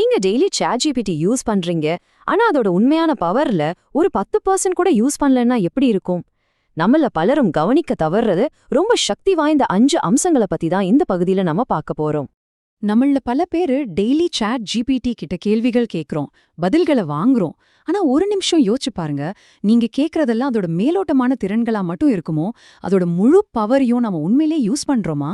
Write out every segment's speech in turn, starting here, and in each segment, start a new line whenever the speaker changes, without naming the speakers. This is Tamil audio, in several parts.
நீங்க டெய்லி ChatGPT யூஸ் பண்றீங்க, ஆனா அதோட உண்மையான பவர்ல ஒரு 10% கூட யூஸ் பண்ணலன்னா எப்படி இருக்கும்? நம்மள பலரும் கவனிக்க தவறுறது ரொம்ப சக்தி வாய்ந்த 5 அம்சங்கள பத்தி தான் இந்த பகுதியில நம்ம பார்க்க போறோம்.
நம்மள பல பேரு டெய்லி ChatGPT கிட்ட கேள்விகள் கேக்குறோம், பதில்களை வாங்குறோம். ஆனா ஒரு நிமிஷம் யோசிச்சு பாருங்க, நீங்க கேக்குறதெல்லாம் அதோட மேலோட்டமான திறன்களா மட்டும் இருக்குமோ? அதோட முழு பவரையும் நம்ம உண்மையிலேயே யூஸ் பண்றோமா?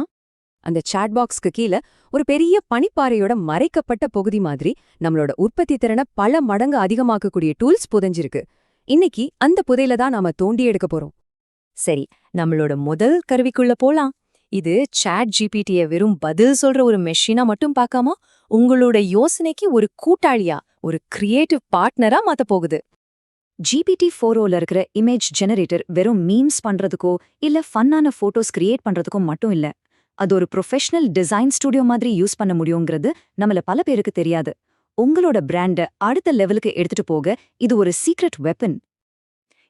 அந்த சாட் பாக்ஸ்க்கு கீழ ஒரு பெரிய பனிப்பாறையோட மறைக்கப்பட்ட பகுதி மாதிரி நம்மளோட உற்பத்தி திறனை பல மடங்கு அதிகமாக்கக்கூடிய டூல்ஸ் புதைஞ்சிருக்கு. இன்னைக்கு அந்த புதையில தான் நாம தோண்டி எடுக்க போறோம். சரி, நம்மளோட முதல் கருவிக்குள்ள போலாம். இது ChatGPT-ய வெறும் பதில் சொல்ற ஒரு மெஷினா மட்டும் பார்க்காம உங்களோட யோசனைக்கு ஒரு கூட்டாளியா, ஒரு கிரியேட்டிவ் பார்ட்னரா மாத்த போகுது. GPT-4o இருக்கிற இமேஜ் ஜெனரேட்டர் வெறும் மீம்ஸ் பண்றதுக்கோ இல்ல ஃபன்னான போட்டோஸ் கிரியேட் பண்றதுக்கோ மட்டும் இல்ல. அது ஒரு ப்ரொஃபஷனல் டிசைன் ஸ்டுடியோ மாதிரி யூஸ் பண்ண முடியுங்கிறது நம்மள பல பேருக்கு தெரியாது. உங்களோட பிராண்ட அடுத்த லெவலுக்கு எடுத்துட்டு போக இது ஒரு சீக்ரெட் வெப்பன்.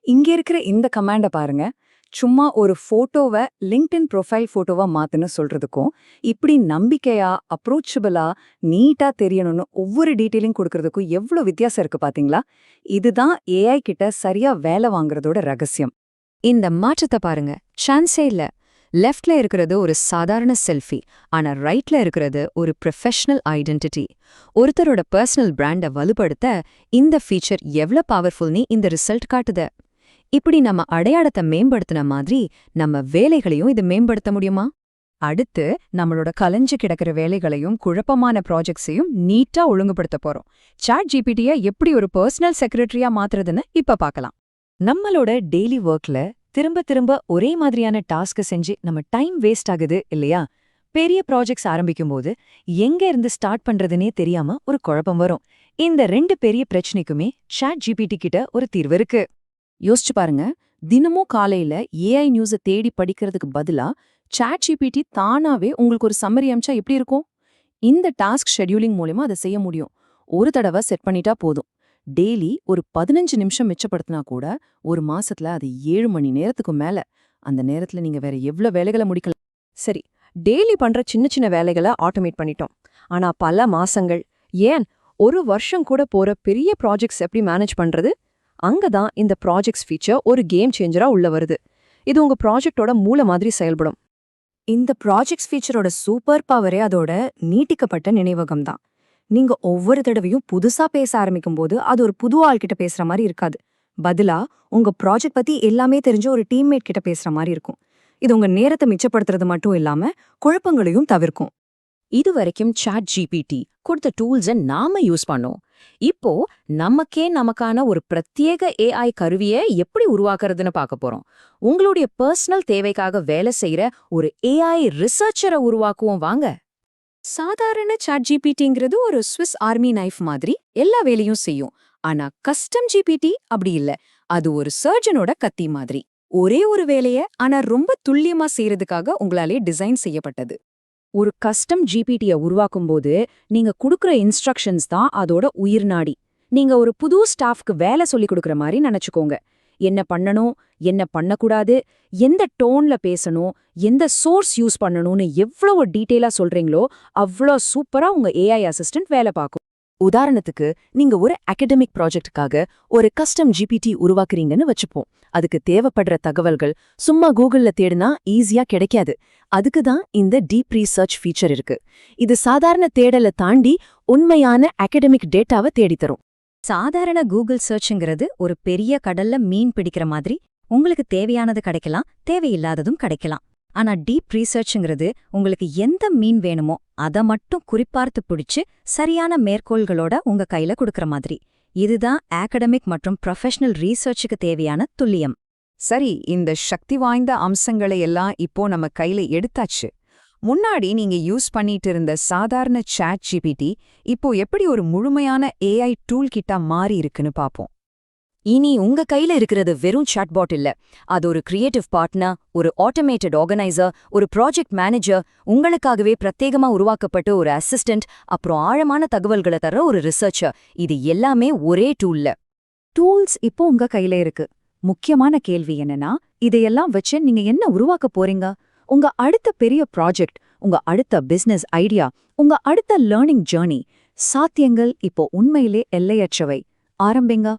இங்க இருக்கிற இந்த கமாண்ட பாருங்க. சும்மா ஒரு போட்டோவை லிங்க்டின் ப்ரொஃபைல் போட்டோவா மாத்துன்னு சொல்றதுக்கும், இப்படி நம்பிக்கையா, அப்ரோச்சபிளா, நீட்டா தெரியணும்னு ஒவ்வொரு டீட்டெயிலிங் கொடுக்கறதுக்கும் எவ்வளவு வித்தியாசம் இருக்கு பாத்தீங்களா? இதுதான் AI கிட்ட சரியா வேலை வாங்குறதோட ரகசியம்.
இந்த மாற்றத்தை பாருங்க, சான்ஸே இல்ல. லெஃப்ட்ல இருக்கிறது ஒரு சாதாரண செல்ஃபி, ஆனா ரைட்ல இருக்கிறது ஒரு ப்ரொஃபஷனல் ஐடென்டிட்டி. ஒருத்தரோட பர்சனல் பிராண்ட வலுப்படுத்த இந்த ஃபீச்சர் எவ்வளவு பவர்ஃபுல்னு இந்த ரிசல்ட் காட்டுது. இப்படி நம்ம அடையாளத்தை மேம்படுத்தின மாதிரி நம்ம வேலைகளையும் இது மேம்படுத்த முடியுமா?
அடுத்து நம்மளோட கலைஞ்சு கிடக்கிற வேலைகளையும் குழப்பமான ப்ராஜெக்ட்ஸையும் நீட்டா ஒழுங்குபடுத்த போறோம். ChatGPT-ய எப்படி ஒரு பர்சனல் செக்ரட்டரியா மாத்துறதுன்னு இப்ப பார்க்கலாம்.
நம்மளோட டெய்லி ஒர்க்ல திரும்ப திரும்ப ஒரே மாதிரியான டாஸ்க செஞ்சு நம்ம டைம் வேஸ்ட் ஆகுது இல்லையா? பெரிய ப்ராஜெக்ட்ஸ் ஆரம்பிக்கும்போது எங்க இருந்து ஸ்டார்ட் பண்றதுனே தெரியாம ஒரு குழப்பம் வரும். இந்த 2 பெரிய பிரச்சனைக்குமே ChatGPT கிட்ட ஒரு தீர்வு இருக்கு. யோசிச்சு பாருங்க, தினமும் காலையில AI நியூஸை தேடி படிக்கிறதுக்கு பதிலா ChatGPT தானாவே உங்களுக்கு ஒரு சம்மரி அமிச்சா எப்படி இருக்கும்? இந்த டாஸ்க் ஷெட்யூலிங் மூலமா அதை செய்ய முடியும். ஒரு தடவை செட் பண்ணிட்டா போதும். டெய்லி ஒரு 15 நிமிஷம் மிச்சப்படுத்தினா கூட ஒரு மாசத்துல அது 7 மணி நேரத்துக்கு மேல. அந்த நேரத்துல நீங்க வேற எவ்வளவு வேலைகளை முடிக்கலாம்? சரி, டெய்லி பண்ற சின்ன சின்ன வேலைகளை ஆட்டோமேட் பண்ணிட்டோம். ஆனா பல மாசங்கள், ஏன் ஒரு வருஷம் கூட போற பெரிய ப்ராஜெக்ட்ஸ் எப்படி மேனேஜ் பண்றது? அங்கதான் இந்த ப்ராஜெக்ட்ஸ் ஃபீச்சர் ஒரு கேம் சேஞ்சரா உள்ள வருது. இது உங்க ப்ராஜெக்டோட மூல மாதிரி செயல்படும். இந்த ப்ராஜெக்ட்ஸ் ஃபீச்சரோட சூப்பர் பவரே அதோட நீட்டிக்கப்பட்ட நினைவகம் தான். நீங்க ஒவ்வொரு தடவையும் புதுசா பேச ஆரம்பிக்கும் போது அது ஒரு புது ஆள்கிட்ட பேசுற மாதிரி இருக்காது. பதிலா உங்க ப்ராஜெக்ட் பத்தி எல்லாமே தெரிஞ்ச ஒரு டீம்மேட் கிட்ட பேசுற மாதிரி இருக்கும். இது உங்க நேரத்தை மிச்சப்படுத்துறது மட்டும் இல்லாம குழப்பங்களையும் தவிர்க்கும். இதுவரைக்கும் ChatGPT கொடுத்த டூல்ஸை நாம யூஸ் பண்ணோம். இப்போ நமக்கான ஒரு பிரத்யேக AI கருவியை எப்படி உருவாக்குறதுன்னு பார்க்க போறோம். உங்களுடைய பர்சனல் தேவைக்காக வேலை செய்யற ஒரு AI ரிசர்ச்சரை உருவாக்குவோம் வாங்க. சாதாரண ChatGPTங்கிறது ஒரு ஸ்விஸ் ஆர்மி நைஃப் மாதிரி எல்லா வேலையும் செய்யும். ஆனா கஸ்டம் GPT அப்படி இல்ல. அது ஒரு சர்ஜனோட கத்தி மாதிரி. ஒரே ஒரு வேலைய ஆனா ரொம்ப துல்லியமா செய்யறதுக்காக உங்களாலே டிசைன் செய்யப்பட்டது. ஒரு கஸ்டம் GPT-ய உருவாக்கும்போது நீங்க கொடுக்குற இன்ஸ்ட்ரக்ஷன்ஸ் தான் அதோட உயிர்நாடி. நீங்க ஒரு புது ஸ்டாஃப்க்கு வேலை சொல்லி கொடுக்குற மாதிரி நினைச்சுக்கோங்க. என்ன பண்ணணும், என்ன பண்ணக்கூடாது, எந்த டோன்ல பேசணும், எந்த சோர்ஸ் யூஸ் பண்ணணும்னு எவ்வளவு டீட்டெயிலா சொல்றீங்களோ அவ்வளோ சூப்பரா உங்க AI அசிஸ்டன்ட் வேலை பார்க்கும். உதாரணத்துக்கு, நீங்க ஒரு அகடமிக் ப்ராஜெக்டுக்காக ஒரு கஸ்டம் GPT உருவாக்குறீங்கன்னு வச்சுப்போம். அதுக்கு தேவைப்படுற தகவல்கள் சும்மா கூகுள்ல தேடினா ஈஸியா கிடைக்காது. அதுக்கு தான் இந்த டீப் ரீசர்ச் ஃபீச்சர் இருக்கு. இது சாதாரண தேடலை தாண்டி உண்மையான அகடமிக் டேட்டாவை தேடித்தரும். சாதாரண கூகுள் சர்ச்ங்கிறது ஒரு பெரிய கடல்ல மீன் பிடிக்கிற மாதிரி. உங்களுக்கு தேவையானது கிடைக்கலாம், தேவையில்லாததும் கிடைக்கலாம். ஆனா டீப் ரீசர்ச்ங்கிறது உங்களுக்கு எந்த மீன் வேணுமோ அதை மட்டும் குறிப்பார்த்து பிடிச்சு சரியான மேற்கோள்களோட உங்க கையில கொடுக்கற மாதிரி. இதுதான் அகடமிக் மற்றும் ப்ரொஃபஷனல் ரீசர்ச்சுக்கு தேவையான துல்லியம்.
சரி, இந்த சக்தி வாய்ந்த அம்சங்களை எல்லாம் இப்போ நம்ம கையில எடுத்தாச்சு. முன்னாடி நீங்க யூஸ் பண்ணிட்டு இருந்த சாதாரண ChatGPT இப்போ எப்படி ஒரு முழுமையான AI டூல் கிட்டா மாறி இருக்குன்னு பாப்போம்.
இனி உங்க கையில இருக்கிறது வெறும் சாட்பாட் இல்ல. அது ஒரு கிரியேட்டிவ் பார்ட்னர், ஒரு ஆட்டோமேட்டட் ஆர்கனைசர், ஒரு ப்ராஜெக்ட் மேனேஜர், உங்களுக்காகவே பிரத்யேகமா உருவாக்கப்பட்ட ஒரு அசிஸ்டன்ட், அப்புறம் ஆழமான தகவல்களை தர ஒரு ரிசர்ச்சர். இது எல்லாமே ஒரே டூல்ல. டூல்ஸ் இப்போ உங்க கையில இருக்கு. முக்கியமான கேள்வி என்னன்னா, இதையெல்லாம் வச்சு நீங்க என்ன உருவாக்க போறீங்க? உங்க அடுத்த பெரிய ப்ராஜெக்ட், உங்க அடுத்த பிசினஸ் ஐடியா, உங்க அடுத்த லேர்னிங் ஜர்னி சாத்தியங்கள் இப்போ உண்மையிலே எல்லையற்றவை. ஆரம்பிங்க.